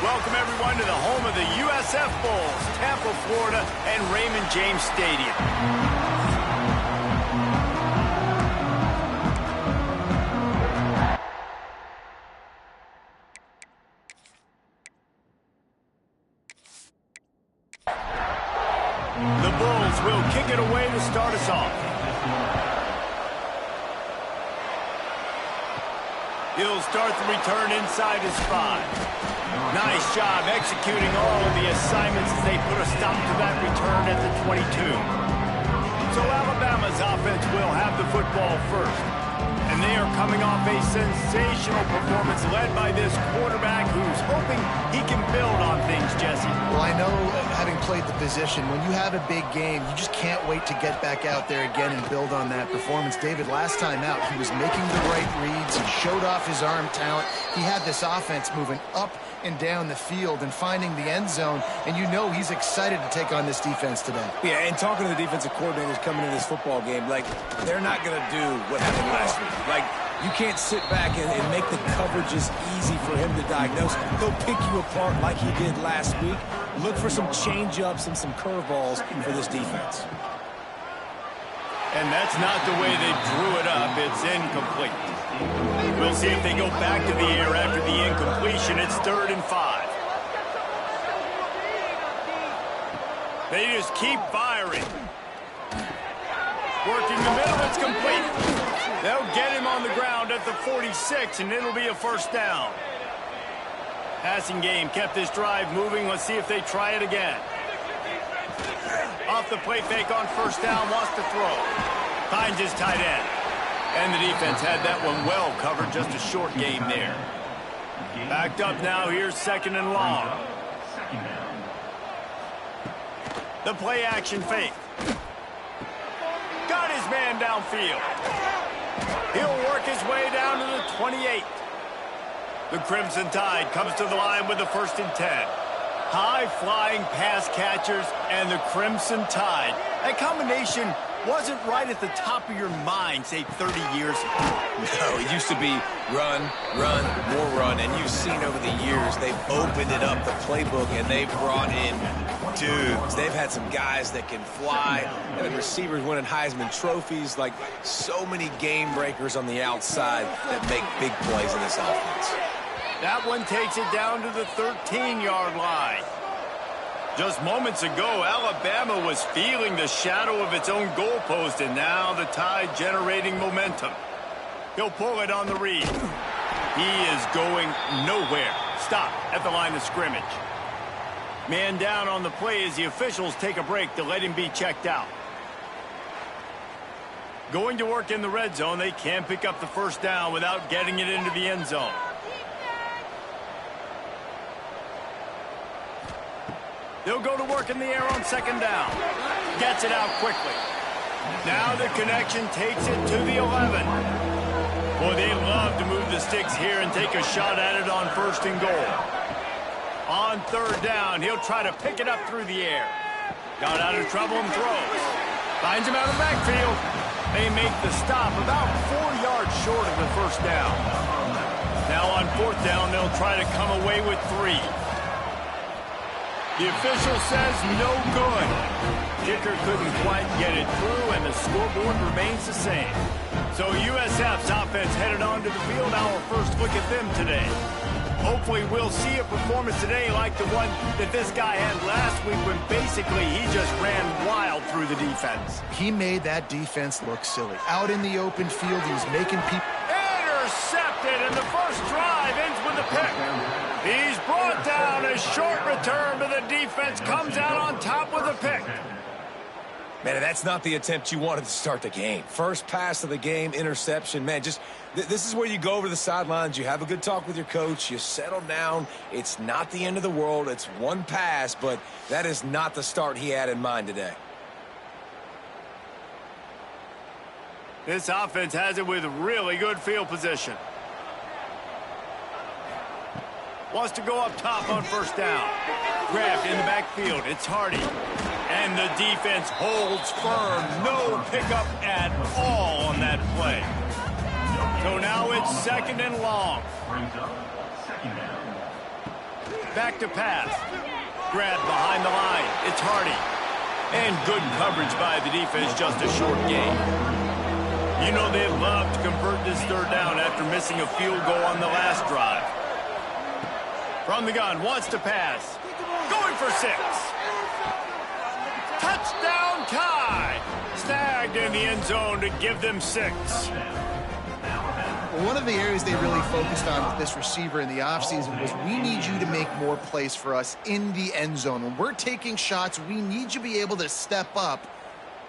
welcome everyone to the home of the USF Bulls, Tampa, Florida, and Raymond James Stadium. The Bulls will kick it away to start us off. He'll start the return inside his 5. Nice job executing all of the assignments as they put a stop to that return at the 22. So Alabama's offense will have the football first. And they are coming off a sensational performance led by this quarterback who's hoping he can build on things, Jesse. Well, I know, having played the position, when you have a big game, you just can't wait to get back out there again and build on that performance. David, last time out, he was making the right reads. He showed off his arm talent. He had this offense moving up and down the field and finding the end zone, and you know he's excited to take on this defense today. Yeah, and talking to the defensive coordinators coming into this football game, like, they're not going to do what happened last week. Like, you can't sit back and make the coverages easy for him to diagnose. He'll pick you apart like he did last week. Look for some change-ups and some curveballs for this defense. And that's not the way they drew it up. It's incomplete. We'll see if they go back to the air after the incompletion. It's 3rd and 5. They just keep firing. Working the middle, it's complete. They'll get him on the ground at the 46, and it'll be a first down. Passing game kept this drive moving. Let's see if they try it again. Off the play fake on first down, wants to throw. Finds his tight end. And the defense had that one well covered, just a short game there. Backed up now, here's 2nd and long. The play action fake. Got his man downfield. He'll work his way down to the 28. The Crimson Tide comes to the line with the 1st and 10. High-flying pass catchers and the Crimson Tide. That combination wasn't right at the top of your mind, say, 30 years ago. No, it used to be run, run, more run. And you've seen over the years, they've opened it up, the playbook, and they've brought in dudes. They've had some guys that can fly, and the receivers winning Heisman trophies. Like, so many game breakers on the outside that make big plays in this offense. That one takes it down to the 13-yard line. Just moments ago, Alabama was feeling the shadow of its own goalpost, and now the Tide generating momentum. He'll pull it on the read. He is going nowhere. Stop at the line of scrimmage. Man down on the play as the officials take a break to let him be checked out. Going to work in the red zone, they can't pick up the first down without getting it into the end zone. They'll go to work in the air on 2nd down. Gets it out quickly. Now the connection takes it to the 11. Boy, they love to move the sticks here and take a shot at it on 1st and goal. On 3rd down, he'll try to pick it up through the air. Got out of trouble and throws. Finds him out of the backfield. They make the stop about 4 yards short of the first down. Now on 4th down, they'll try to come away with 3. The official says no good. Kicker couldn't quite get it through, and the scoreboard remains the same. So USF's offense headed onto the field. Our first look at them today. Hopefully we'll see a performance today like the one that this guy had last week when basically he just ran wild through the defense. He made that defense look silly. Out in the open field, he was making people... Intercepted, and the first drive ends with a pick. He's brought down. A short return, but the defense comes out on top with a pick. Man, that's not the attempt you wanted to start the game. First pass of the game, interception. Man, just this is where you go over to the sidelines. You have a good talk with your coach. You settle down. It's not the end of the world. It's one pass, but that is not the start he had in mind today. This offense has it with really good field position. Wants to go up top on 1st down. Grabbed in the backfield. It's Hardy. And the defense holds firm. No pickup at all on that play. So now it's 2nd and long. Back to pass. Grab behind the line. It's Hardy. And good coverage by the defense, just a short gain. You know they'd love to convert this third down after missing a field goal on the last drive. From the gun, wants to pass. Going for 6. Touchdown tie. Snagged in the end zone to give them 6. One of the areas they really focused on with this receiver in the offseason was we need you to make more plays for us in the end zone. When we're taking shots, we need you to be able to step up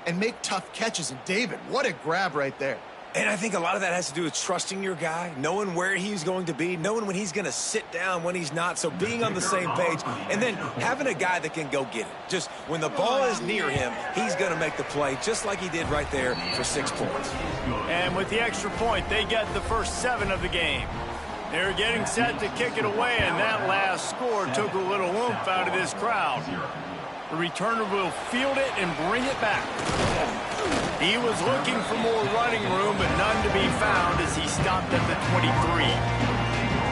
and make tough catches. And David, what a grab right there. And I think a lot of that has to do with trusting your guy, knowing where he's going to be, knowing when he's going to sit down, when he's not, so being on the same page, and then having a guy that can go get it. Just when the ball is near him, he's going to make the play, just like he did right there for 6 points. And with the extra point, they get the first 7 of the game. They're getting set to kick it away, and that last score took a little oomph out of this crowd. The returner will field it and bring it back. He was looking for more running room, but none to be found as he stopped at the 23.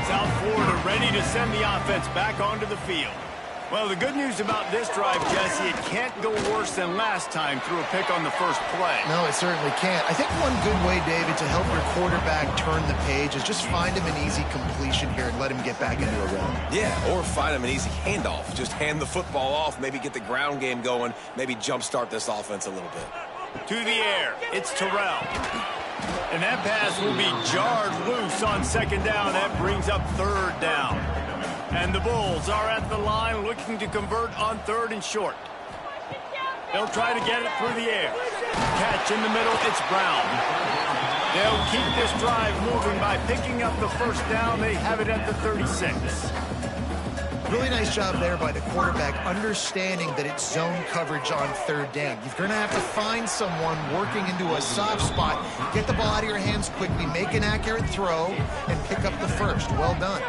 South Florida ready to send the offense back onto the field. Well, the good news about this drive, Jesse, it can't go worse than last time through a pick on the first play. No, it certainly can't. I think one good way, David, to help your quarterback turn the page is just find him an easy completion here and let him get back into a run. Yeah, or find him an easy handoff. Just hand the football off, maybe get the ground game going, maybe jumpstart this offense a little bit. To the air, it's Terrell. And that pass will be jarred loose on second down. That brings up third down. And the Bulls are at the line looking to convert on 3rd and short. They'll try to get it through the air. Catch in the middle, it's Brown. They'll keep this drive moving by picking up the first down. They have it at the 36. Really nice job there by the quarterback, understanding that it's zone coverage on 3rd down. You're going to have to find someone working into a soft spot, get the ball out of your hands quickly, make an accurate throw, and pick up the first. Well done.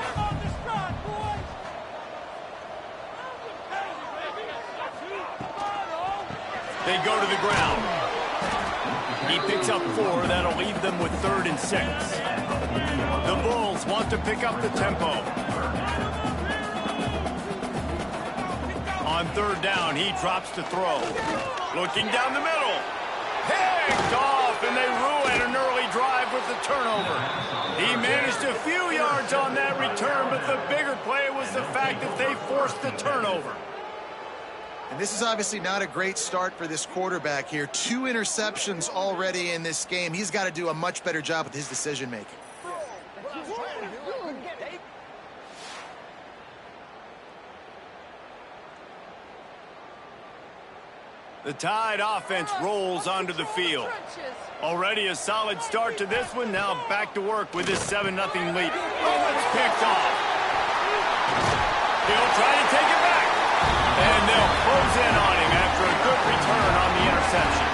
They go to the ground. He picks up 4. That'll leave them with 3rd and 6. The Bulls want to pick up the tempo. On 3rd down, he drops to throw. Looking down the middle. Picked off, and they ruin an early drive with the turnover. He managed a few yards on that return, but the bigger play was the fact that they forced the turnover. And this is obviously not a great start for this quarterback here. 2 interceptions already in this game. He's got to do a much better job with his decision-making. The Tide offense rolls onto the field. Already a solid start to this one. Now back to work with this 7-0 lead. Oh, it's picked off. He'll try to take it back. And they'll close in on him after a good return on the interception.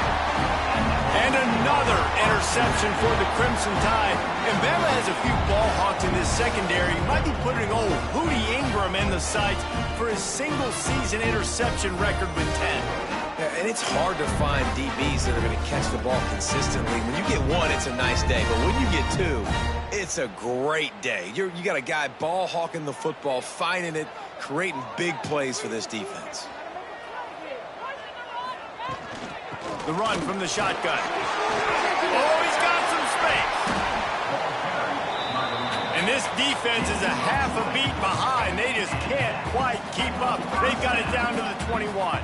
And another interception for the Crimson Tide. And Bama has a few ball hawks in this secondary. You might be putting old Hootie Ingram in the sights for his single-season interception record with 10. Yeah, and it's hard to find DBs that are going to catch the ball consistently. When you get 1, it's a nice day. But when you get 2, it's a great day. You got a guy ball hawking the football, finding it, creating big plays for this defense. The run from the shotgun. Oh, he's got some space. And this defense is a half a beat behind. They just can't quite keep up. They've got it down to the 21.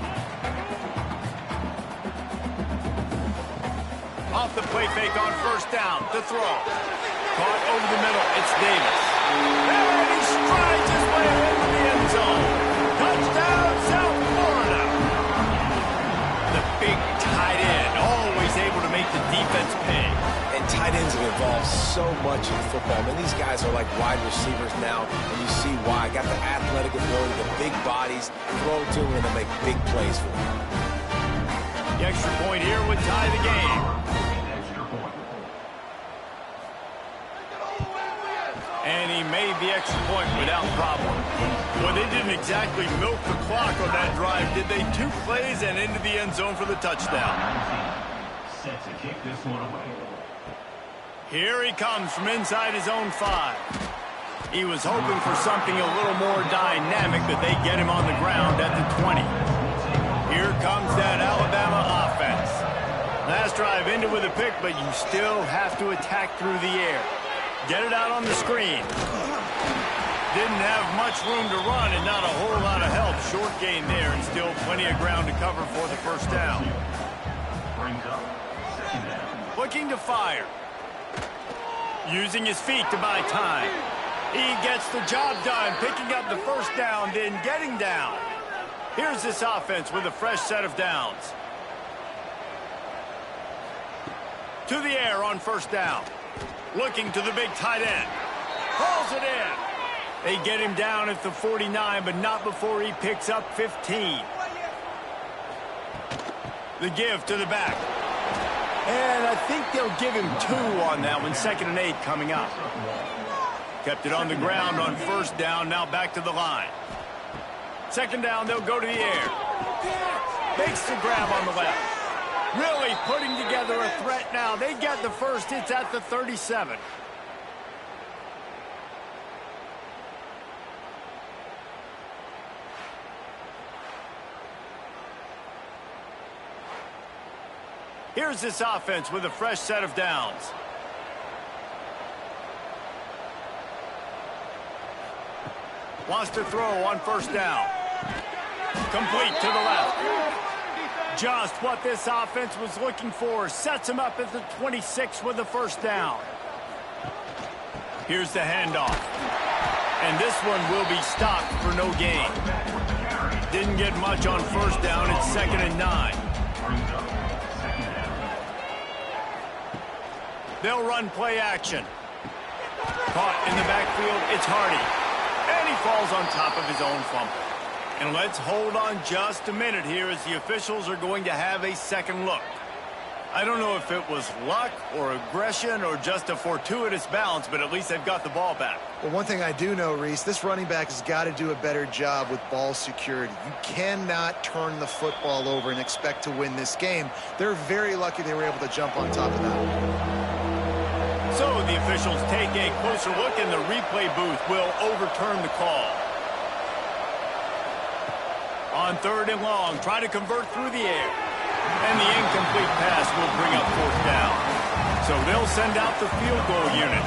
Off the play fake on 1st down. To throw. Caught over the middle. It's Davis. And he strides his way into the end zone. Touchdown, South Florida. The big tight end, always able to make the defense pay. And tight ends have evolved so much in football. I mean, these guys are like wide receivers now, and you see why. Got the athletic ability, the big bodies, throw to them, and they make big plays for them. The extra point here would tie the game. And he made the extra point without problem. Well, they didn't exactly milk the clock on that drive, did they? 2 plays and into the end zone for the touchdown. Set to kick this one away. Here he comes from inside his own 5. He was hoping for something a little more dynamic, but they get him on the ground at the 20. Here comes that Alabama offense. Last drive ended with a pick, but you still have to attack through the air. Get it out on the screen. Didn't have much room to run and not a whole lot of help. Short gain there and still plenty of ground to cover for the first down. Looking to fire. Using his feet to buy time. He gets the job done, picking up the first down, then getting down. Here's this offense with a fresh set of downs. To the air on first down. Looking to the big tight end. Hauls it in. They get him down at the 49, but not before he picks up 15. The give to the back. And I think they'll give him 2 on that one. 2nd and 8 coming up. Kept it on the ground on first down. Now back to the line. 2nd down, they'll go to the air. Makes the grab on the left. Really putting together a threat now. They get the first. It's at the 37. Here's this offense with a fresh set of downs. Wants to throw on first down. Complete to the left. Just what this offense was looking for. Sets him up at the 26 with the first down. Here's the handoff. And this one will be stopped for no gain. Didn't get much on first down. It's 2nd and 9. They'll run play action. Caught in the backfield, it's Hardy. And he falls on top of his own fumble. And let's hold on just a minute here as the officials are going to have a second look. I don't know if it was luck or aggression or just a fortuitous bounce, but at least they've got the ball back. Well, one thing I do know, Reese, this running back has got to do a better job with ball security. You cannot turn the football over and expect to win this game. They're very lucky they were able to jump on top of that. So the officials take a closer look and the replay booth will overturn the call. On 3rd and long, try to convert through the air. And the incomplete pass will bring up 4th down. So they'll send out the field goal unit.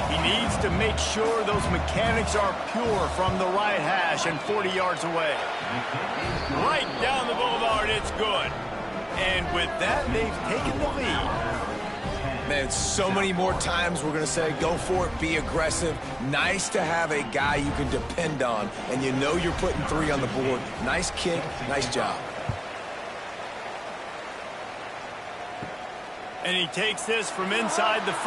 He needs to make sure those mechanics are pure from the right hash and 40 yards away. Right down the boulevard, it's good. And with that, they've taken the lead. Man, so many more times we're going to say, go for it, be aggressive. Nice to have a guy you can depend on, and you know you're putting 3 on the board. Nice kick, nice job. And he takes this from inside the 5.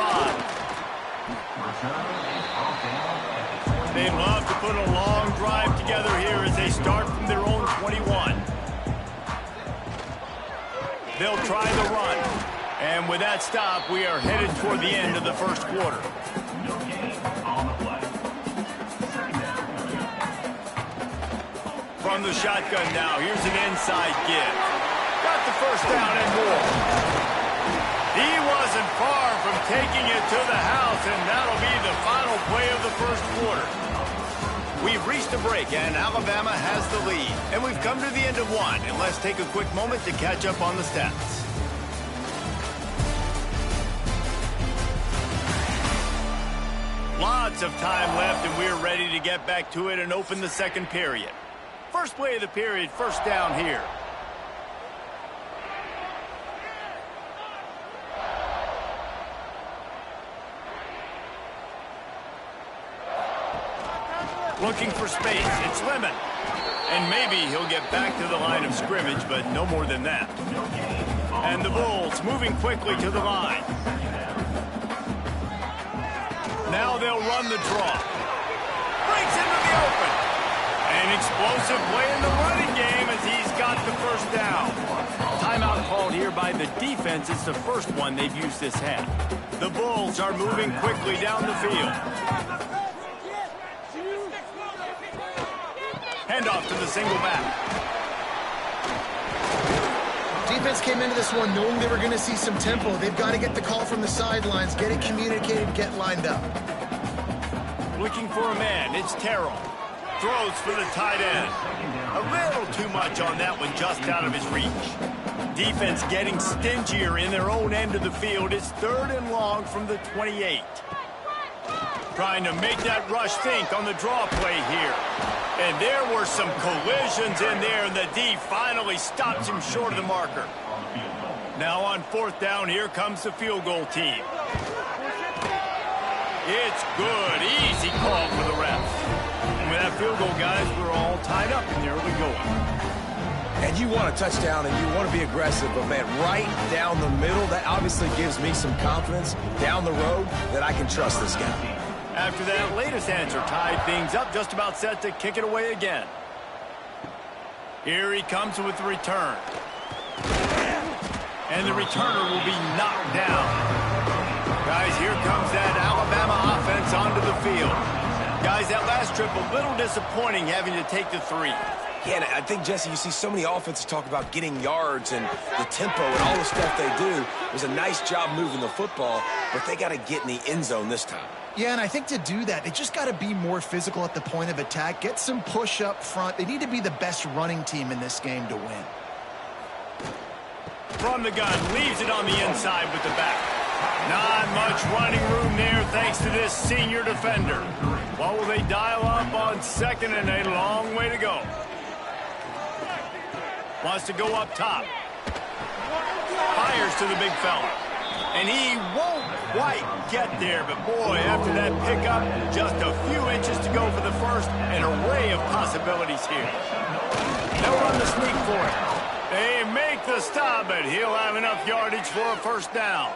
They love to put a long drive together here as they start from their own 21. They'll try the run. And with that stop, we are headed toward the end of the first quarter. From the shotgun now, here's an inside give. Got the first down and more. He wasn't far from taking it to the house, and that'll be the final play of the first quarter. We've reached a break, and Alabama has the lead. And we've come to the end of one, and let's take a quick moment to catch up on the stats. Lots of time left, and we're ready to get back to it and open the second period. First play of the period, first down here. Looking for space, it's Lemon. And maybe he'll get back to the line of scrimmage, but no more than that. And the Bulls moving quickly to the line. Now they'll run the draw. Breaks into the open. An explosive play in the running game as he's got the first down. Timeout called here by the defense. It's the first one they've used this half. The Bulls are moving quickly down the field. Handoff to the single back. Defense came into this one knowing they were going to see some tempo. They've got to get the call from the sidelines, get it communicated, get lined up. looking for a man. It's Terrell. Throws for the tight end. A little too much on that one, just out of his reach. Defense getting stingier in their own end of the field. It's 3rd and long from the 28. Trying to make that rush think on the draw play here. And there were some collisions in there, and the D finally stops him short of the marker. Now on 4th down, here comes the field goal team. It's good. Easy call for the refs. And with that field goal, guys, we're all tied up in the early going. And you want a touchdown and you want to be aggressive, but man, right down the middle, that obviously gives me some confidence down the road that I can trust this guy. After that latest answer tied things up, just about set to kick it away again. Here he comes with the return. And the returner will be knocked down. Guys, here comes that Alabama offense onto the field. Guys, that last trip a little disappointing having to take the 3. Yeah, and I think, Jesse, you see so many offenses talk about getting yards and the tempo and all the stuff they do. It was a nice job moving the football, but they got to get in the end zone this time. Yeah, and I think to do that, they just got to be more physical at the point of attack, get some push up front. They need to be the best running team in this game to win. From the gun, leaves it on the inside with the back. Not much running room there thanks to this senior defender. What will they dial up on 2nd and a long way to go? Wants to go up top. Fires to the big fella. And he won't quite get there, but boy, after that pickup, just a few inches to go for the first. An array of possibilities here. They'll run the sneak for it. They make the stop, but he'll have enough yardage for a 1st down.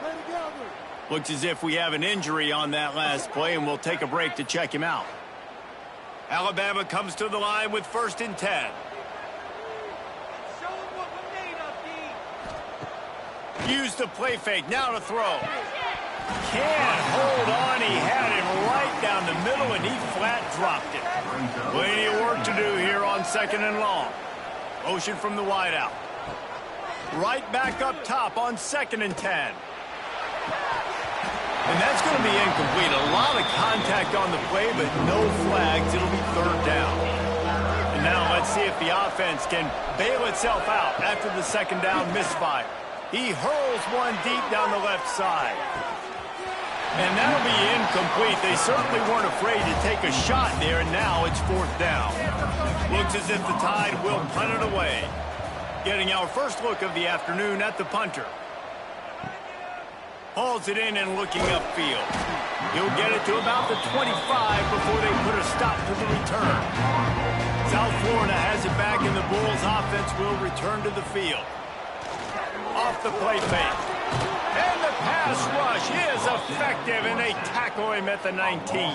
Looks as if we have an injury on that last play, and we'll take a break to check him out. Alabama comes to the line with 1st and 10. Use the play fake, now to throw. Can't hold on, he had him right down the middle, and he flat dropped it. Plenty of work to do here on 2nd and long. Motion from the wideout. Right back up top on 2nd and 10. And that's going to be incomplete. A lot of contact on the play, but no flags. It'll be 3rd down. And now let's see if the offense can bail itself out after the 2nd down misfire. He hurls one deep down the left side. And that'll be incomplete. They certainly weren't afraid to take a shot there, and now it's 4th down. Looks as if the Tide will punt it away. Getting our first look of the afternoon at the punter. Hauls it in and looking upfield. He'll get it to about the 25 before they put a stop to the return. South Florida has it back, and the Bulls offense will return to the field. Off the play fake. And the pass rush is effective, and they tackle him at the 19.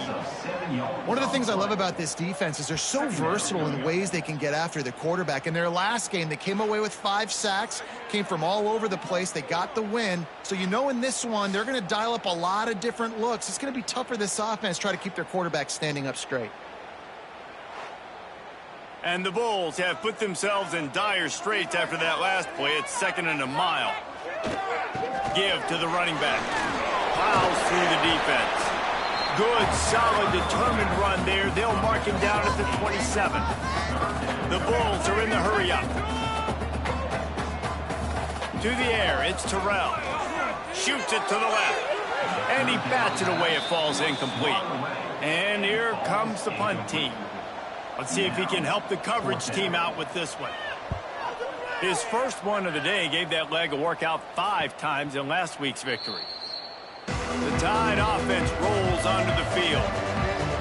One of the things I love about this defense is they're so versatile in ways they can get after the quarterback. In their last game, they came away with 5 sacks, came from all over the place. They got the win. So you know in this one, they're going to dial up a lot of different looks. It's going to be tough for this offense to try to keep their quarterback standing up straight. And the Bulls have put themselves in dire straits after that last play. It's 2nd and a mile. Give to the running back. Plows through the defense. Good, solid, determined run there. They'll mark him down at the 27. The Bulls are in the hurry up. To the air, it's Terrell. Shoots it to the left. And he bats it away. It falls incomplete. And here comes the punt team. Let's see if he can help the coverage team out with this one. His first one of the day gave that leg a workout 5 times in last week's victory. The Tide offense rolls onto the field.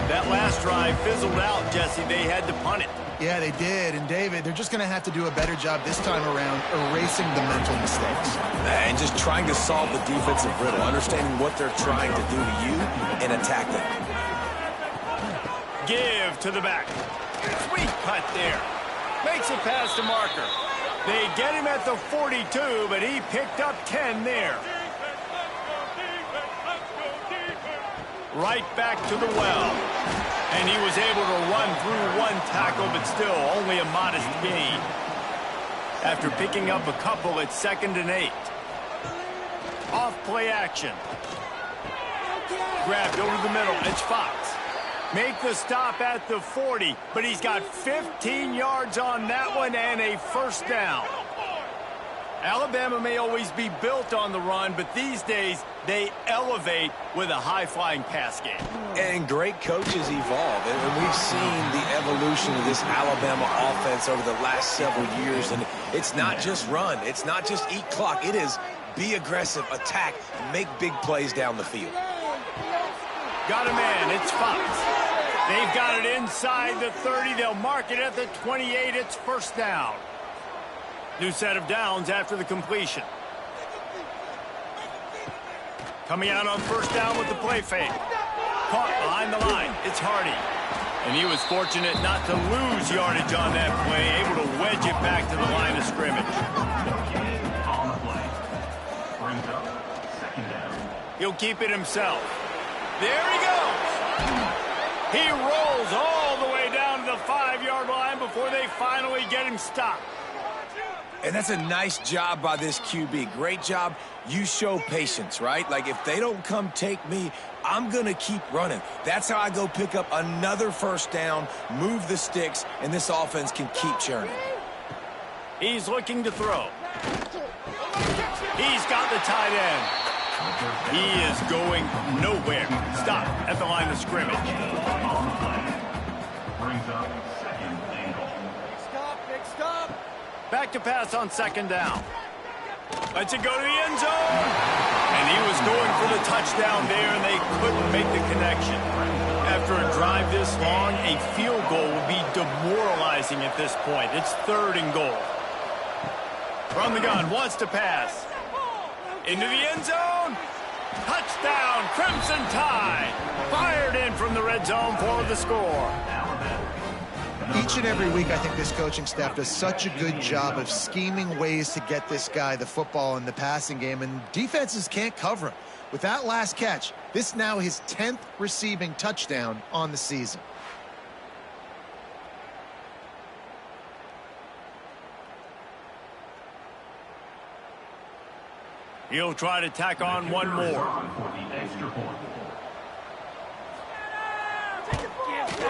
That last drive fizzled out, Jesse. They had to punt it. Yeah, they did. And, David, they're just going to have to do a better job this time around erasing the mental mistakes. And just trying to solve the defensive riddle, understanding what they're trying to do to you and attack them. Give to the back. Sweet cut there. Makes it past the marker. They get him at the 42, but he picked up 10 there. Right back to the well. And he was able to run through 1 tackle, but still only a modest gain. After picking up a couple, it's 2nd and 8. Off play action. Grabbed over the middle. It's Fox. Make the stop at the 40, but he's got 15 yards on that one and a first down. Alabama may always be built on the run, but these days they elevate with a high-flying pass game. And great coaches evolve, and we've seen the evolution of this Alabama offense over the last several years, and it's not just run, it's not just eat clock, it is be aggressive, attack, and make big plays down the field. Got a man, it's Fox. They've got it inside the 30, they'll mark it at the 28, it's first down. New set of downs after the completion. Coming out on first down with the play fake. Caught behind the line. It's Hardy. And he was fortunate not to lose yardage on that play, able to wedge it back to the line of scrimmage. On the play. Brings up second down. He'll keep it himself. There he goes. He rolls all the way down to the 5-yard line before they finally get him stopped. And that's a nice job by this QB. Great job. You show patience, right? Like, if they don't come take me, I'm going to keep running. That's how I go pick up another first down, move the sticks, and this offense can keep churning. He's looking to throw. He's got the tight end. He is going nowhere. Stop at the line of scrimmage. On the play. Brings up second and goal. Big stop. Back to pass on second down. Lets it go to the end zone. And he was going for the touchdown there, and they couldn't make the connection. After a drive this long, a field goal will be demoralizing at this point. It's 3rd and goal. From the gun, wants to pass. Into the end zone. Touchdown, Crimson Tide. Fired in from the red zone for the score. Each and every week, I think this coaching staff does such a good job of scheming ways to get this guy the football in the passing game, and defenses can't cover him. With that last catch, this now his 10th receiving touchdown on the season. He'll try to tack on one more.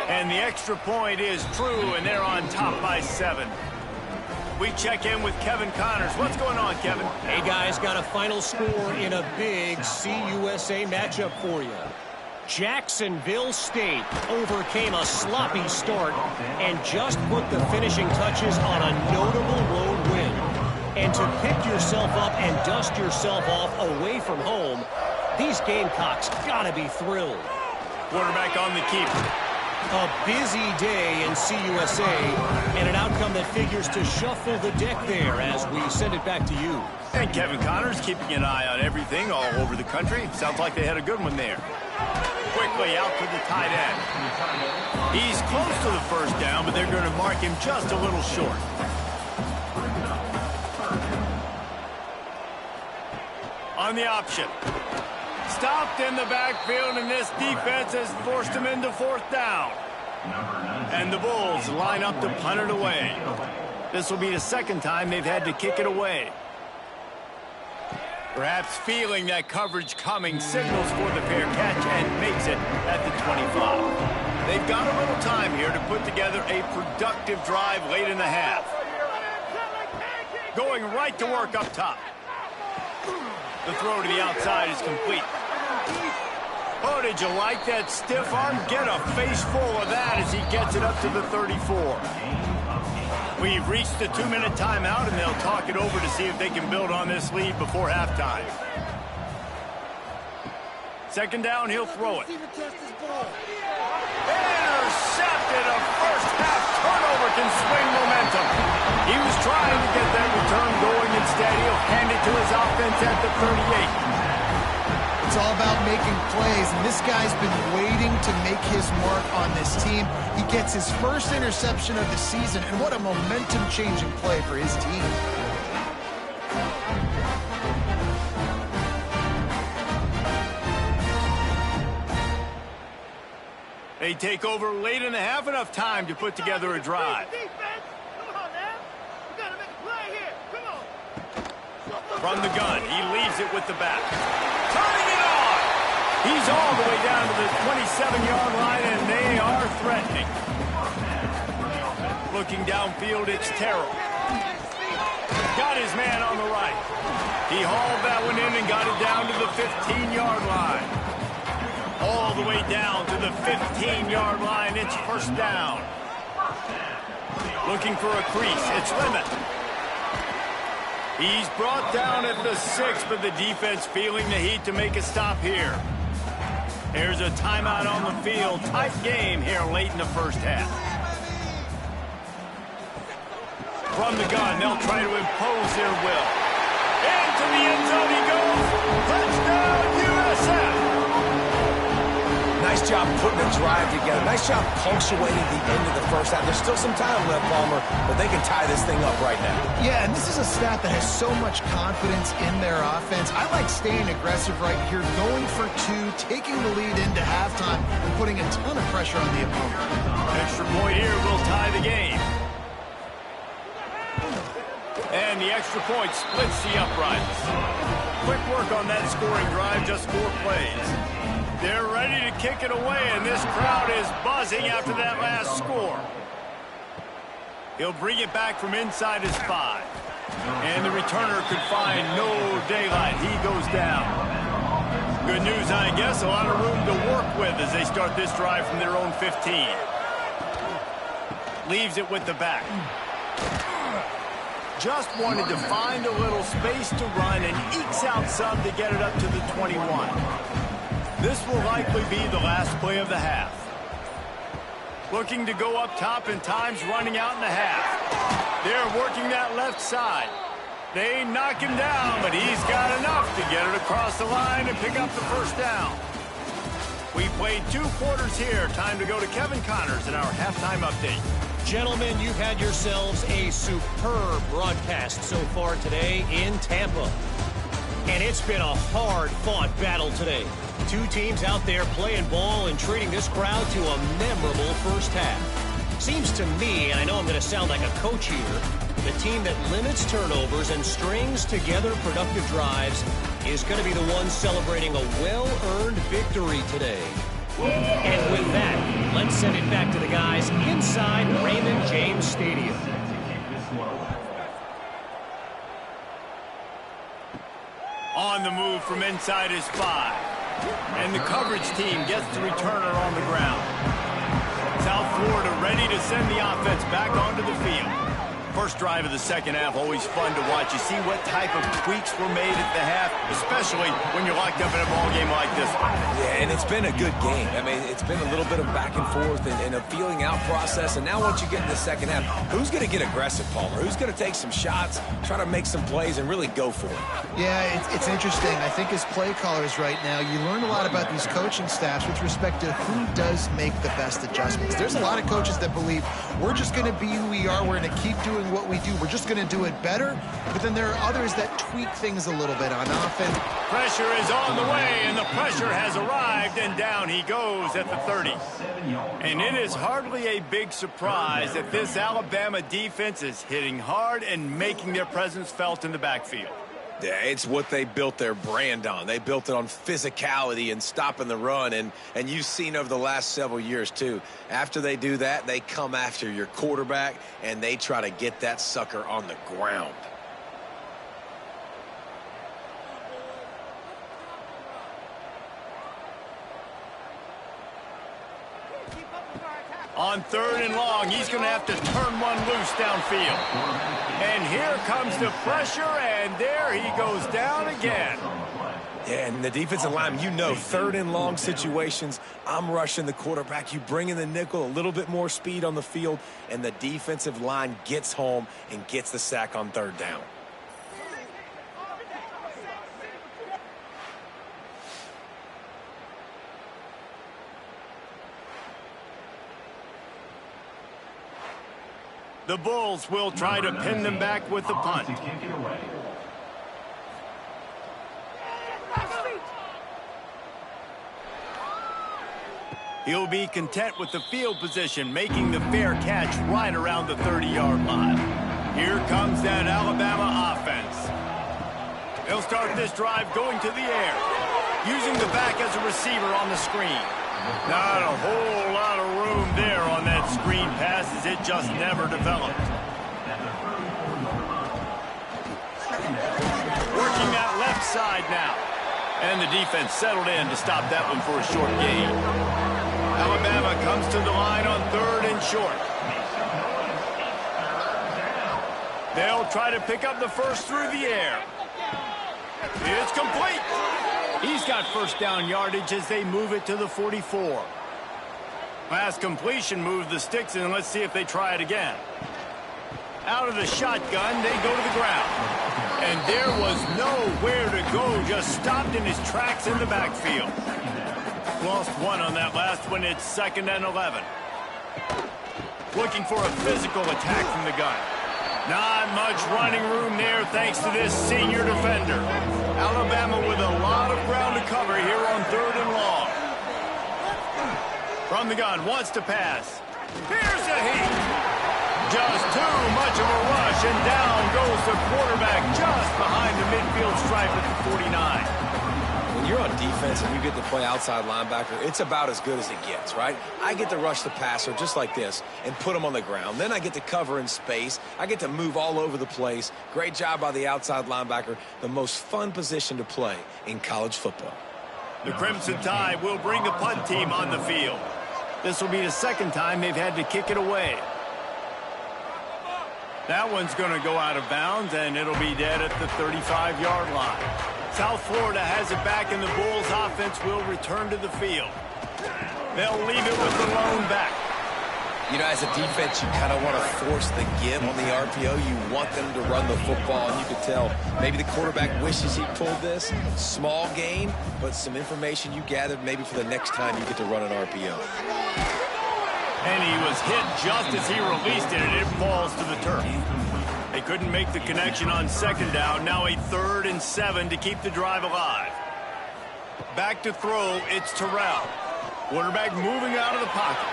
And the extra point is true, and they're on top by 7. We check in with Kevin Connors. What's going on, Kevin? Hey, guys, got a final score in a big CUSA matchup for you. Jacksonville State overcame a sloppy start and just put the finishing touches on a notable road win. And to pick yourself up and dust yourself off away from home, these Gamecocks gotta be thrilled. Quarterback on the keeper. A busy day in CUSA, and an outcome that figures to shuffle the deck there as we send it back to you. And Kevin Connors keeping an eye on everything all over the country. Sounds like they had a good one there. Quickly out to the tight end. He's close to the first down, but they're going to mark him just a little short. On the option. Stopped in the backfield, and this defense has forced him into 4th down. And the Bulls line up to punt it away. This will be the 2nd time they've had to kick it away. Perhaps feeling that coverage coming, signals for the fair catch and makes it at the 25. They've got a little time here to put together a productive drive late in the half. Going right to work up top. The throw to the outside is complete. Oh, did you like that stiff arm? Get a face full of that as he gets it up to the 34. We've reached the 2-minute timeout, and they'll talk it over to see if they can build on this lead before halftime. 2nd down, he'll throw it. Intercepted. A first-half turnover can swing momentum. He was trying to get that return going. Instead, he'll hand it to his offense at the 38. It's all about making plays, and this guy's been waiting to make his mark on this team. He gets his first interception of the season, and what a momentum-changing play for his team. They take over late in the half, enough time to put together a drive. From the gun, he leaves it with the back. Turning it on! He's all the way down to the 27-yard line, and they are threatening. Looking downfield, it's Terrell. Got his man on the right. He hauled that one in and got it down to the 15-yard line. All the way down to the 15-yard line. It's first down. Looking for a crease. It's Lemon. He's brought down at the 6, but the defense feeling the heat to make a stop here. There's a timeout on the field. Tight game here late in the first half. From the gun, they'll try to impose their will. Into the end zone he goes. Touchdown, USF. Nice job putting a drive together. Nice job punctuating the end of the first half. There's still some time left, Palmer, but they can tie this thing up right now. Yeah, and this is a staff that has so much confidence in their offense. I like staying aggressive right here, going for 2, taking the lead into halftime, and putting a ton of pressure on the opponent. Extra point here will tie the game. And the extra point splits the uprights. Quick work on that scoring drive, just 4 plays. They're ready to kick it away, and this crowd is buzzing after that last score. He'll bring it back from inside his 5. And the returner could find no daylight. He goes down. Good news, I guess, a lot of room to work with as they start this drive from their own 15. Leaves it with the back. Just wanted to find a little space to run and ekes out some to get it up to the 21. This will likely be the last play of the half. Looking to go up top and time's running out in the half. They're working that left side. They knock him down, but he's got enough to get it across the line and pick up the first down. We played 2 quarters here. Time to go to Kevin Connors in our halftime update. Gentlemen, you've had yourselves a superb broadcast so far today in Tampa. And it's been a hard-fought battle today. 2 teams out there playing ball and treating this crowd to a memorable first half. Seems to me, and I know I'm going to sound like a coach here, the team that limits turnovers and strings together productive drives is going to be the one celebrating a well-earned victory today. And with that, let's send it back to the guys inside Raymond James Stadium. On the move from inside his 5. And the coverage team gets the returner on the ground. South Florida ready to send the offense back onto the field. First drive of the second half, always fun to watch. You see what type of tweaks were made at the half, especially when you're locked up in a ball game like this one. Yeah, and it's been a good game. I mean, it's been a little bit of back and forth and a feeling out process. And now once you get in the second half, who's going to get aggressive, Palmer? Who's going to take some shots, try to make some plays, and really go for it? Yeah, it's interesting. I think as play callers right now, you learn a lot about these coaching staffs with respect to who does make the best adjustments. There's a lot of coaches that believe we're just going to be who we are. We're going to keep doing what we do. We're just going to do it better. But then there are others that tweak things a little bit on offense. Pressure is on the way, and the pressure has arrived, and down he goes at the 30. And it is hardly a big surprise that this Alabama defense is hitting hard and making their presence felt in the backfield. Yeah, it's what they built their brand on. They built it on physicality and stopping the run, and you've seen over the last several years, too. After they do that, they come after your quarterback, and they try to get that sucker on the ground. On 3rd and long, he's going to have to turn one loose downfield. And here comes the pressure, and there he goes down again. Yeah, and the defensive line, you know, 3rd and long situations, I'm rushing the quarterback. You bring in the nickel, a little bit more speed on the field, and the defensive line gets home and gets the sack on 3rd down. The Bulls will try to pin them back with the punt. He'll be content with the field position, making the fair catch right around the 30-yard line. Here comes that Alabama offense. They'll start this drive going to the air. using the back as a receiver on the screen. Not a whole lot of room there on that screen pass as it just never developed. Working that left side now. And the defense settled in to stop that one for a short gain. Alabama comes to the line on 3rd and short. They'll try to pick up the first through the air. It's complete. He's got first down yardage as they move it to the 44. Last completion moved the sticks, and let's see if they try it again. Out of the shotgun, they go to the ground. And there was nowhere to go, just stopped in his tracks in the backfield. Lost one on that last one. It's 2nd and 11. Looking for a physical attack from the gun. Not much running room there thanks to this senior defender. Alabama with a lot of ground to cover here on 3rd and long. From the gun, wants to pass. Here's a heat. Just too much of a rush, and down goes the quarterback just behind the midfield stripe at the 49. When you're on defense and you get to play outside linebacker, it's about as good as it gets, right? I get to rush the passer just like this and put him on the ground. Then I get to cover in space. I get to move all over the place. Great job by the outside linebacker. The most fun position to play in college football. The Crimson Tide will bring the punt team on the field. This will be the 2nd time they've had to kick it away. That one's going to go out of bounds, and it'll be dead at the 35-yard line. South Florida has it back, and the Bulls offense will return to the field. They'll leave it with the lone back. You know, as a defense, you kind of want to force the give on the RPO. You want them to run the football, and you can tell maybe the quarterback wishes he pulled this. Small gain, but some information you gathered maybe for the next time you get to run an RPO. And he was hit just as he released it, and it falls to the turf. They couldn't make the connection on 2nd down. Now a 3rd and 7 to keep the drive alive. Back to throw, it's Terrell. Quarterback moving out of the pocket.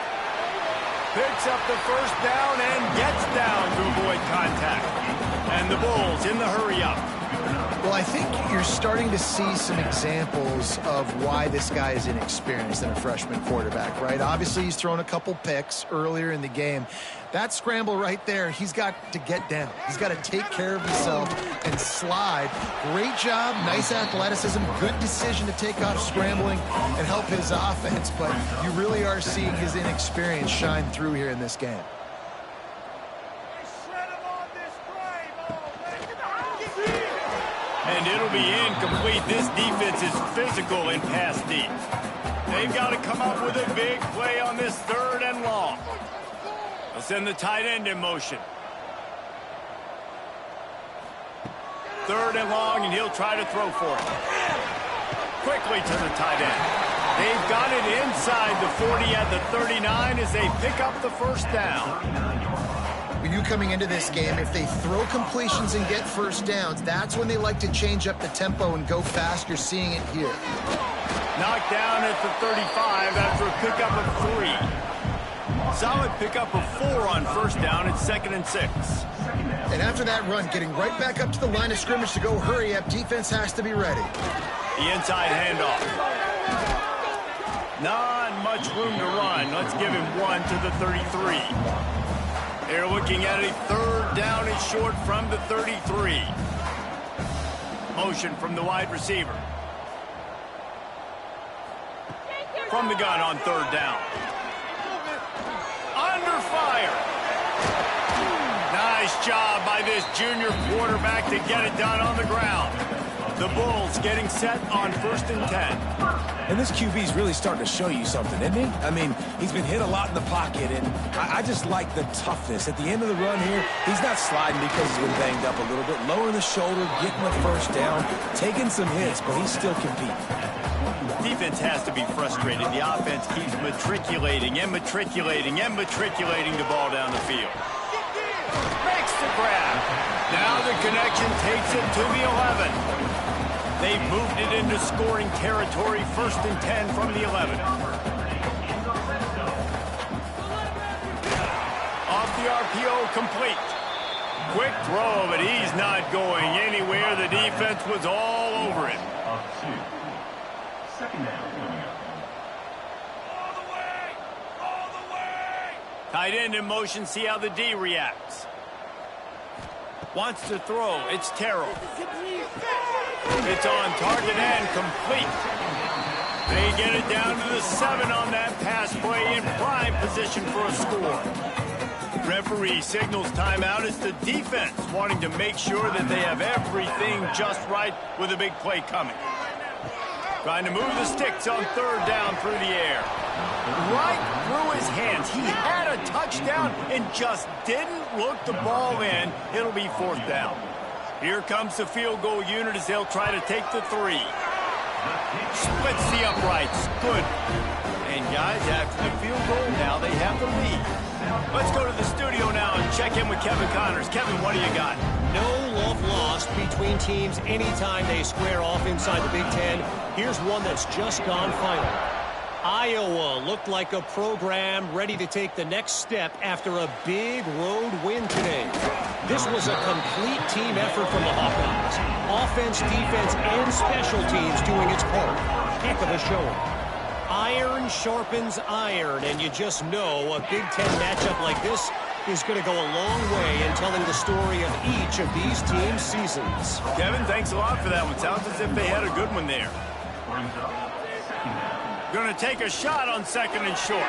Picks up the first down and gets down to avoid contact. And the Bulls in the hurry-up. Well, I think you're starting to see some examples of why this guy is inexperienced than a freshman quarterback, right? Obviously, he's thrown a couple picks earlier in the game. That scramble right there, he's got to get down. He's got to take care of himself and slide. Great job, nice athleticism, good decision to take off scrambling and help his offense, but you really are seeing his inexperience shine through here in this game. And it'll be incomplete. This defense is physical in pass deep. They've got to come up with a big play on this 3rd and long. They'll send the tight end in motion. 3rd and long, and he'll try to throw for it. Quickly to the tight end. They've got it inside the 40 at the 39 as they pick up the first down. When you coming into this game, if they throw completions and get first downs, that's when they like to change up the tempo and go fast. You're seeing it here. Knocked down at the 35 after a pickup of 3. Solid pickup of 4 on first down. It's 2nd and 6. And after that run, getting right back up to the line of scrimmage to go hurry up, defense has to be ready. The inside handoff. Not much room to run. Let's give him 1 to the 33. They're looking at a 3rd down and short from the 33. Motion from the wide receiver. From the gun on 3rd down. Under fire. Nice job by this junior quarterback to get it done on the ground. The Bulls getting set on 1st and 10. And this QB's really starting to show you something, isn't he? I mean, he's been hit a lot in the pocket, and I just like the toughness. At the end of the run here, he's not sliding because he's been banged up a little bit. Lowering the shoulder, getting the first down, taking some hits, but he's still competing. Defense has to be frustrated. The offense keeps matriculating and matriculating and matriculating the ball down the field. Makes the grab. Now the connection takes it to the 11. They've moved it into scoring territory, 1st and 10 from the 11. Off the RPO, complete. Quick throw, but he's not going anywhere. The defense was all over it. Second down coming up. Tight end in motion, see how the D reacts. Wants to throw, it's Terrell. It's on target and complete. They get it down to the 7 on that pass play in prime position for a score. Referee signals timeout. It's the defense wanting to make sure that they have everything just right with a big play coming. Trying to move the sticks on third down through the air. Right through his hands. He had a touchdown and just didn't look the ball in. It'll be fourth down. Here comes the field goal unit as they'll try to take the 3. Splits the uprights. Good. And guys, after the field goal, now they have the lead. Let's go to the studio now and check in with Kevin Connors. Kevin, what do you got? No love lost between teams anytime they square off inside the Big Ten. Here's one that's just gone final. Iowa looked like a program ready to take the next step after a big road win today. This was a complete team effort from the Hawkeyes. Offense, defense, and special teams doing its part. Heck of a showing. Iron sharpens iron, and you just know a Big Ten matchup like this is going to go a long way in telling the story of each of these teams' seasons. Kevin, thanks a lot for that one. Sounds as if they had a good one there. Going to take a shot on second and short.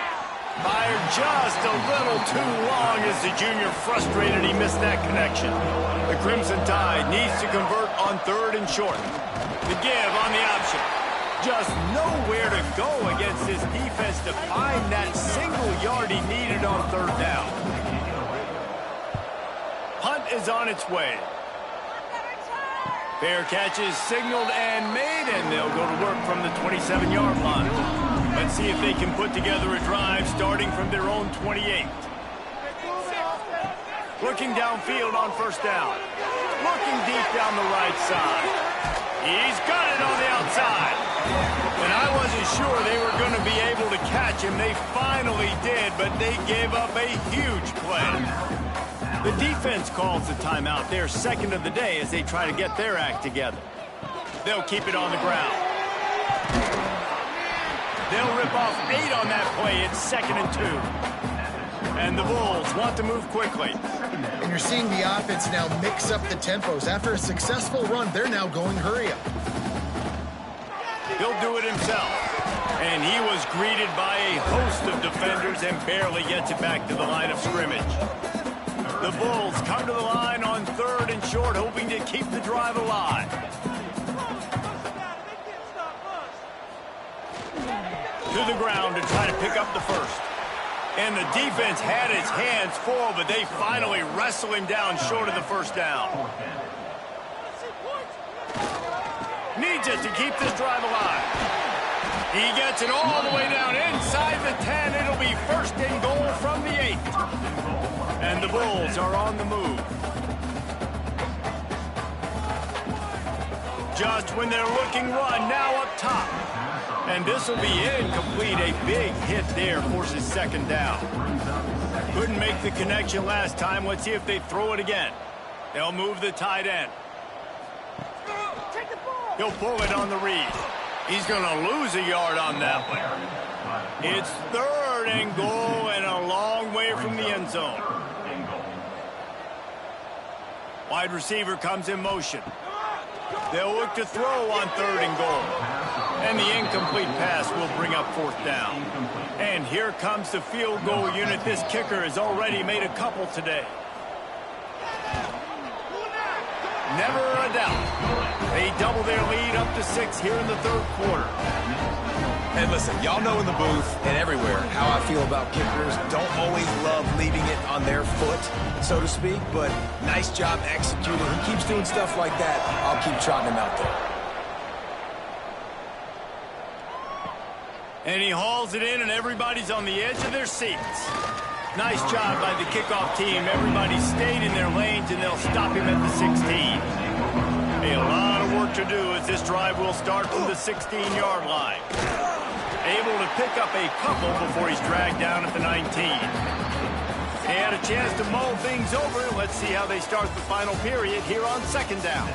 Fired just a little too long as the junior frustrated he missed that connection. The Crimson Tide needs to convert on third and short. The give on the option. Just nowhere to go against this defense to find that single yard he needed on third down. Punt is on its way. Fair catch is signaled and made, and they'll go to work from the 27-yard line. Let's see if they can put together a drive starting from their own 28. Looking downfield on first down. Looking deep down the right side. He's got it on the outside. And I wasn't sure they were going to be able to catch him. They finally did, but they gave up a huge play. The defense calls the timeout. They're second of the day as they try to get their act together. They'll keep it on the ground. They'll rip off 8 on that play. It's second and 2. And the Bulls want to move quickly. And you're seeing the offense now mix up the tempos. After a successful run, they're now going hurry up. He'll do it himself. And he was greeted by a host of defenders and barely gets it back to the line of scrimmage. The Bulls come to the line on third and short, hoping to keep the drive alive. To the ground to try to pick up the first. And the defense had his hands full, but they finally wrestle him down short of the first down. Needs it to keep this drive alive. He gets it all the way down inside the 10. It'll be first and goal from the 8. And the Bulls are on the move. Just when they're looking run, now up top. And this will be incomplete. A big hit there forces second down. Couldn't make the connection last time. Let's see if they throw it again. They'll move the tight end. He'll pull it on the read. He's going to lose a yard on that one. It's third and goal and a long way from the end zone. Wide receiver comes in motion. They'll look to throw on third and goal. And the incomplete pass will bring up fourth down. And here comes the field goal unit. This kicker has already made a couple today. Never a doubt. They double their lead up to 6 here in the third quarter. And listen, y'all know in the booth and everywhere how I feel about kickers. Don't always love leaving it on their foot, so to speak, but nice job executing. He keeps doing stuff like that. I'll keep trotting him out there. And he hauls it in, and everybody's on the edge of their seats. Nice job by the kickoff team. Everybody stayed in their lanes, and they'll stop him at the 16. A lot of work to do as this drive will start from the 16-yard line. Able to pick up a couple before he's dragged down at the 19. They had a chance to mull things over. Let's see how they start the final period here on second down.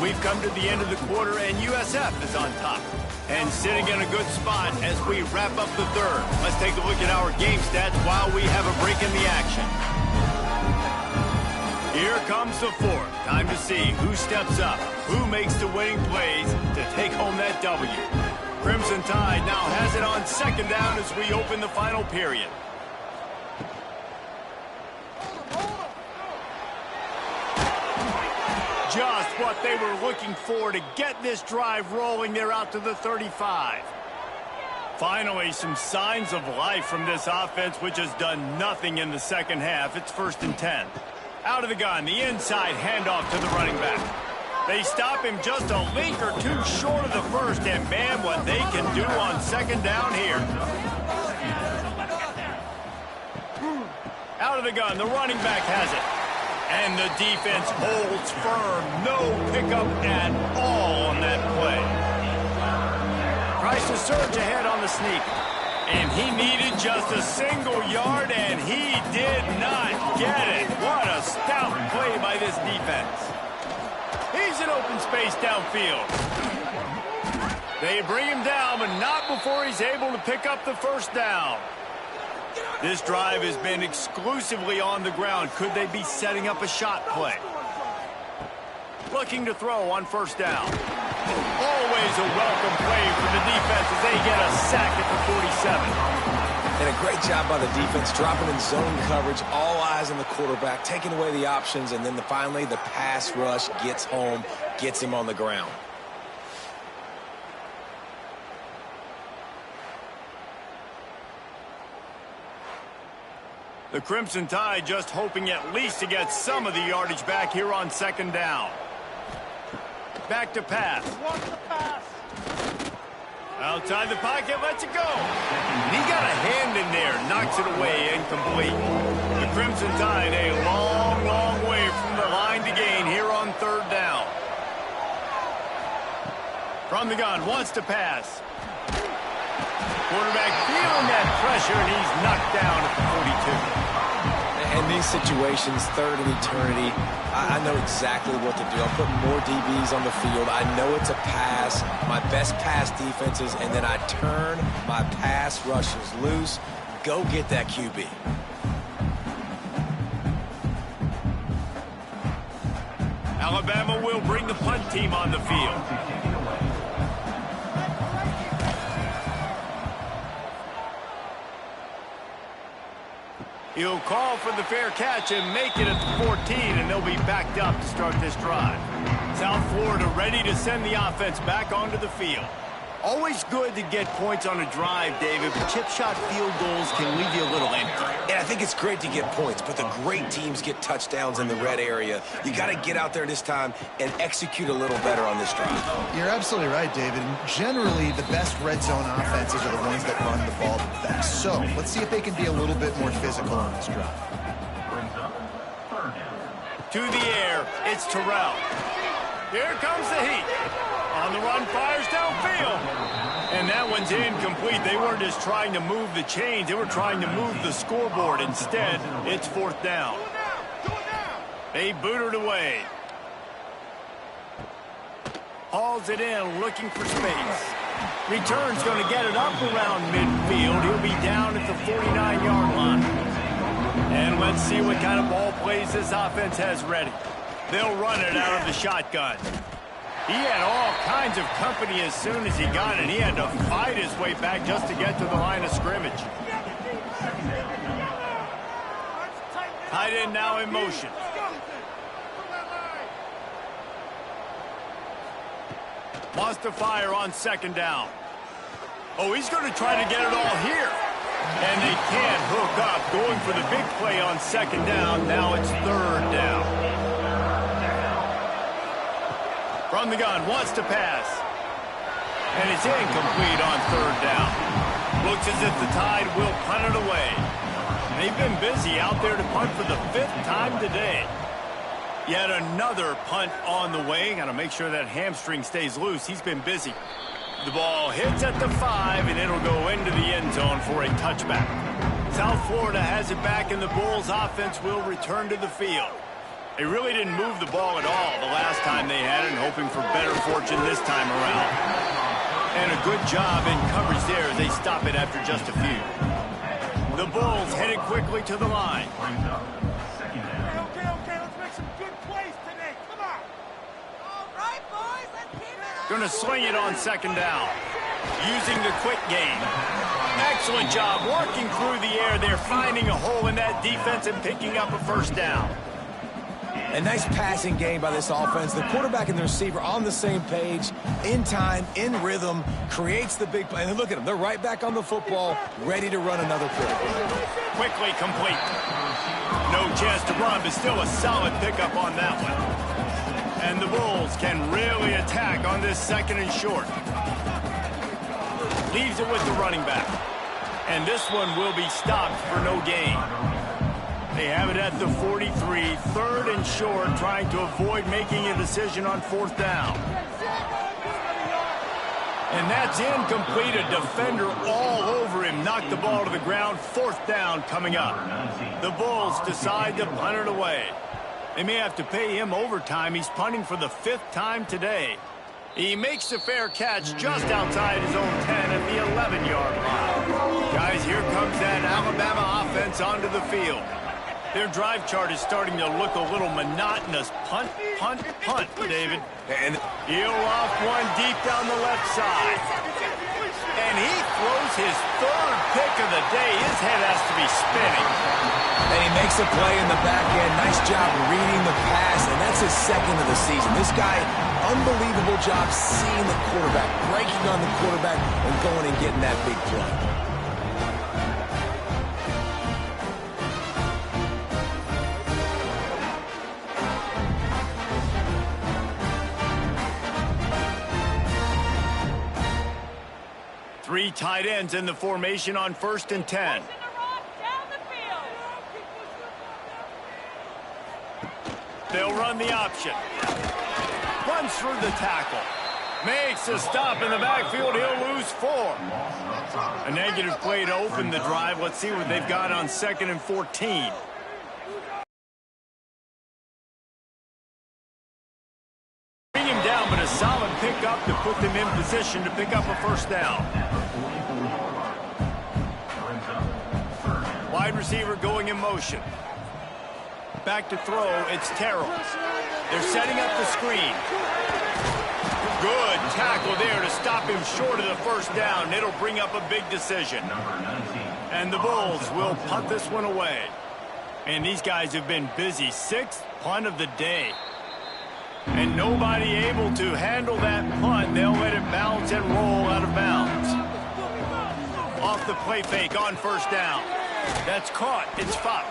we've come to the end of the quarter, and USF is on top. And sitting in a good spot as we wrap up the third. Let's take a look at our game stats while we have a break in the action. Here comes the fourth. Time to see who steps up, who makes the winning plays to take home that W. Crimson Tide now has it on second down as we open the final period. Just what they were looking for to get this drive rolling. They're out to the 35. Finally, some signs of life from this offense, which has done nothing in the second half. It's 1st and 10. Out of the gun, the inside handoff to the running back. They stop him just a link or two short of the first, and man, what they can do on second down here. Out of the gun, the running back has it. And the defense holds firm. No pickup at all on that play. Tries to surge ahead on the sneak. And he needed just a single yard, and he did not get it. What a stout play by this defense. He's in open space downfield. They bring him down, but not before he's able to pick up the first down. This drive has been exclusively on the ground. Could they be setting up a shot play? Looking to throw on first down. Always a welcome play for the defense as they get a sack at the 47. And a great job by the defense, dropping in zone coverage, all eyes on the quarterback, taking away the options, and then finally the pass rush gets home, gets him on the ground. The Crimson Tide just hoping at least to get some of the yardage back here on second down. Back to pass. Outside the pocket, lets it go. And he got a hand in there, knocks it away, incomplete. The Crimson Tide a long, long way from the line to gain here on third down. From the gun, wants to pass. Quarterback feeling that pressure, and he's knocked down at the 42. In these situations, third and eternity, I know exactly what to do. I'm putting more DBs on the field. I know it's a pass, my best pass defenses, and then I turn my pass rushers loose. Go get that QB. Alabama will bring the punt team on the field. He'll call for the fair catch and make it at the 14, and they'll be backed up to start this drive. South Florida ready to send the offense back onto the field. Always good to get points on a drive, David, but chip shot field goals can leave you a little empty. And I think it's great to get points, but the great teams get touchdowns in the red area. You got to get out there this time and execute a little better on this drive. You're absolutely right, David. And generally, the best red zone offenses are the ones that run the ball the best. So let's see if they can be a little bit more physical on this drive. To the air, it's Terrell. Here comes the heat. On the run, fires downfield. And that one's incomplete. They weren't just trying to move the chains. They were trying to move the scoreboard. Instead, it's fourth down. They boot it away. Hauls it in, looking for space. Return's going to get it up around midfield. He'll be down at the 49-yard line. And let's see what kind of ball plays this offense has ready. They'll run it out of the shotgun. He had all kinds of company as soon as he got it. He had to fight his way back just to get to the line of scrimmage. Tight end now in motion. Wants to fire on second down. Oh, he's going to try to get it all here. And they can't hook up. Going for the big play on second down. Now it's third down. From the gun, wants to pass. And it's incomplete on third down. Looks as if the Tide will punt it away. They've been busy out there to punt for the 5th time today. Yet another punt on the way. Got to make sure that hamstring stays loose. He's been busy. The ball hits at the 5, and it'll go into the end zone for a touchback. South Florida has it back, and the Bulls offense will return to the field. They really didn't move the ball at all the last time they had it, and hoping for better fortune this time around. And a good job in coverage there as they stop it after just a few. The Bulls headed quickly to the line. Okay, let's make some good plays today. Come on. All right, boys, let's keep it up. Going to sling it on second down. Using the quick game. Excellent job working through the air there, finding a hole in that defense and picking up a first down. A nice passing game by this offense. The quarterback and the receiver on the same page, in time, in rhythm, creates the big play. And look at them. They're right back on the football, ready to run another play. Quickly complete. No chance to run, but still a solid pickup on that one. And the Bulls can really attack on this second and short. Leaves it with the running back. And this one will be stopped for no gain. They have it at the 43, third and short, trying to avoid making a decision on fourth down. And that's incomplete. A defender all over him. Knocked the ball to the ground. Fourth down coming up. The Bulls decide to punt it away. They may have to pay him overtime. He's punting for the 5th time today. He makes the fair catch just outside his own 10 at the 11-yard line. Guys, here comes that Alabama offense onto the field. Their drive chart is starting to look a little monotonous. Punt, punt, punt, David. And he'll off one deep down the left side. And he throws his 3rd pick of the day. His head has to be spinning. And he makes a play in the back end. Nice job reading the pass, and that's his 2nd of the season. This guy, unbelievable job seeing the quarterback, breaking on the quarterback, and going and getting that big play. Three tight ends in the formation on 1st and 10. They'll run the option. Runs through the tackle. Makes a stop in the backfield. He'll lose 4. A negative play to open the drive. Let's see what they've got on 2nd and 14. Bring him down, but a solid pickup to put them in position to pick up a first down. Wide receiver going in motion. Back to throw, it's Terrell. They're setting up the screen. Good tackle there to stop him short of the first down. It'll bring up a big decision. And the Bulls will punt this one away. And these guys have been busy. 6th punt of the day. And nobody able to handle that punt. They'll let it bounce and roll out of bounds. Off the play fake on first down. That's caught. It's Fox.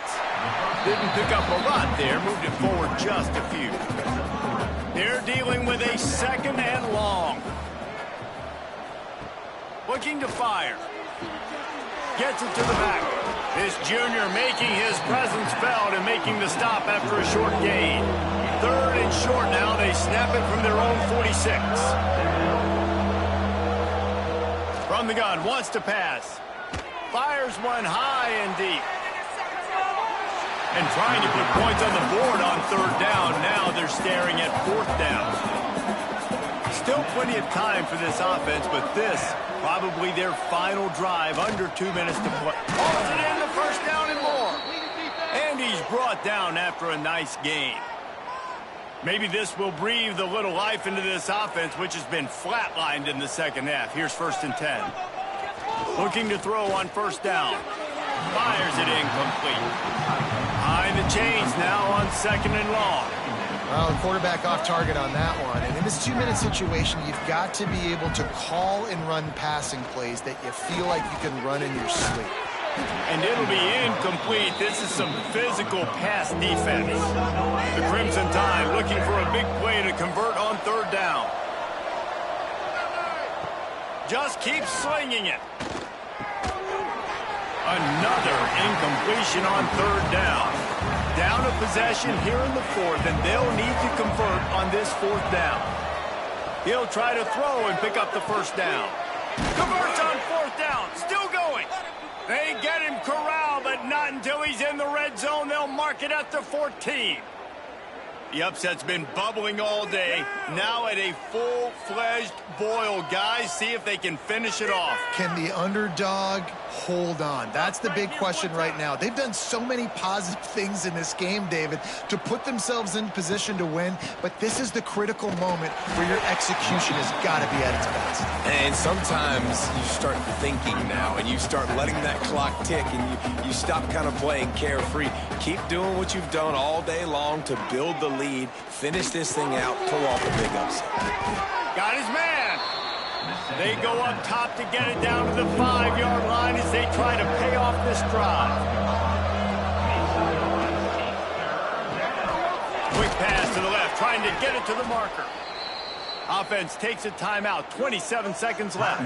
Didn't pick up a lot there. Moved it forward just a few. They're dealing with a 2nd and long. Looking to fire. Gets it to the back. This junior making his presence felt and making the stop after a short gain. 3rd and short now. They snap it from their own 46. From the gun. Wants to pass. Fires one high and deep. And trying to put points on the board on 3rd down. Now they're staring at 4th down. Still plenty of time for this offense, but this probably their final drive. Under 2 minutes to play. Pulls it in, the first down and more. And he's brought down after a nice gain. Maybe this will breathe a little life into this offense, which has been flatlined in the 2nd half. Here's 1st and 10. Looking to throw on 1st down. Fires it incomplete. Behind the chains now on 2nd and long. Well, the quarterback off target on that one. And in this 2-minute situation, you've got to be able to call and run passing plays that you feel like you can run in your sleep. And it'll be incomplete. This is some physical pass defense. The Crimson Tide looking for a big play to convert on 3rd down. Just keep slinging it. Another incompletion on 3rd down. Down a possession here in the 4th, and they'll need to convert on this 4th down. He'll try to throw and pick up the first down. Converts on 4th down. Still going. They get him corralled, but not until he's in the red zone. They'll mark it at the 14. The upset's been bubbling all day. Now at a full-fledged boil. Guys, see if they can finish it off. Can the underdog hold on? That's the big question right now. They've done so many positive things in this game, David, to put themselves in position to win, but this is the critical moment where your execution has got to be at its best. And sometimes you start thinking now, and you start letting that clock tick, and you stop kind of playing carefree. Keep doing what you've done all day long to build the lead, finish this thing out, pull off a big upset. Got his man. They go up top to get it down to the 5-yard line as they try to pay off this drive. Quick pass to the left, trying to get it to the marker. Offense takes a timeout, 27 seconds left.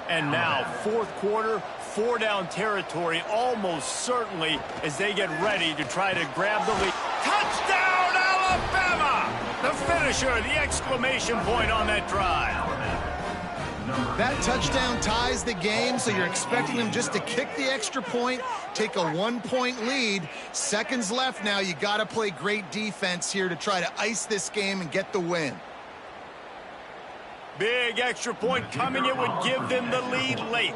And now, fourth quarter, 4-down territory, almost certainly, as they get ready to try to grab the lead. Touchdown, Alabama! The finisher, the exclamation point on that drive. That touchdown ties the game, so you're expecting them just to kick the extra point, take a 1-point lead. Seconds left now. You got to play great defense here to try to ice this game and get the win. Big extra point coming. It would give them the lead late.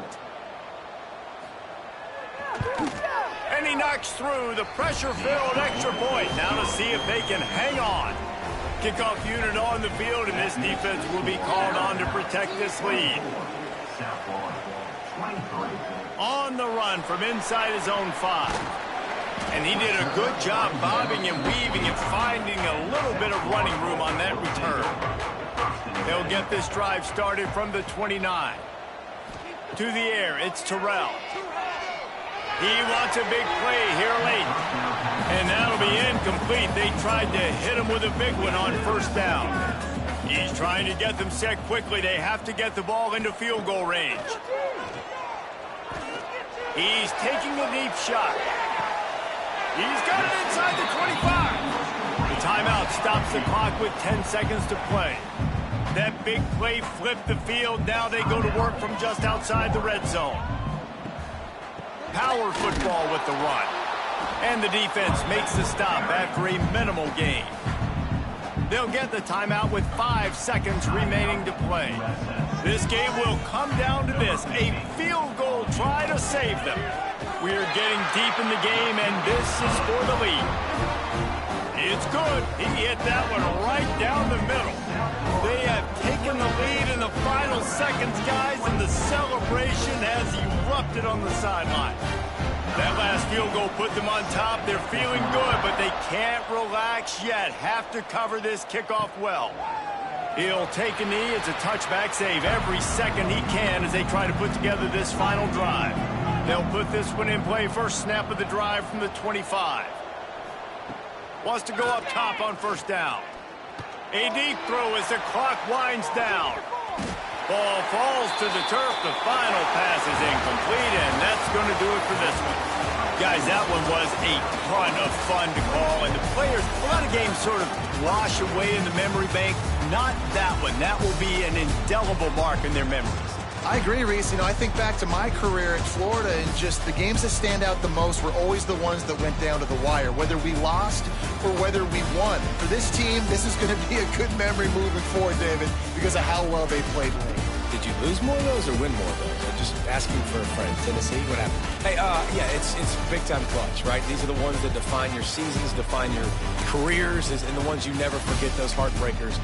And he knocks through the pressure-filled extra point. Now to see if they can hang on. Kickoff unit on the field, and this defense will be called on to protect this lead. On the run from inside his own 5. And he did a good job bobbing and weaving and finding a little bit of running room on that return. They'll get this drive started from the 29. To the air, it's Terrell. He wants a big play here late. And that'll be incomplete. They tried to hit him with a big one on first down. He's trying to get them set quickly. They have to get the ball into field goal range. He's taking a deep shot. He's got it inside the 25. The timeout stops the clock with 10 seconds to play. That big play flipped the field. Now they go to work from just outside the red zone. Power football with the run. And the defense makes the stop after a minimal gain. They'll get the timeout with 5 seconds remaining to play. This game will come down to this, a field goal try to save them. We are getting deep in the game, and this is for the lead. It's good. He hit that one right down the middle. They have taken the lead in the final seconds, guys, and the celebration has erupted on the sideline. That last field goal put them on top. They're feeling good, but they can't relax yet. Have to cover this kickoff well. He'll take a knee. It's a touchback save every second he can as they try to put together this final drive. They'll put this one in play. First snap of the drive from the 25. Wants to go up top on first down. A deep throw as the clock winds down. Ball falls to the turf. The final pass is incomplete, and that's going to do it for this one. Guys, that one was a ton of fun to call, and the players, a lot of games sort of wash away in the memory bank. Not that one. That will be an indelible mark in their memories. I agree, Reese. I think back to my career in Florida, and just the games that stand out the most were always the ones that went down to the wire, whether we lost or whether we won. For this team, this is going to be a good memory moving forward, David, because of how well they played late. Did you lose more of those or win more of those? I'm just asking for a friend. Tennessee, what happened? Hey, yeah, it's big-time clutch, right? These are the ones that define your seasons, define your careers, and the ones you never forget, those heartbreakers.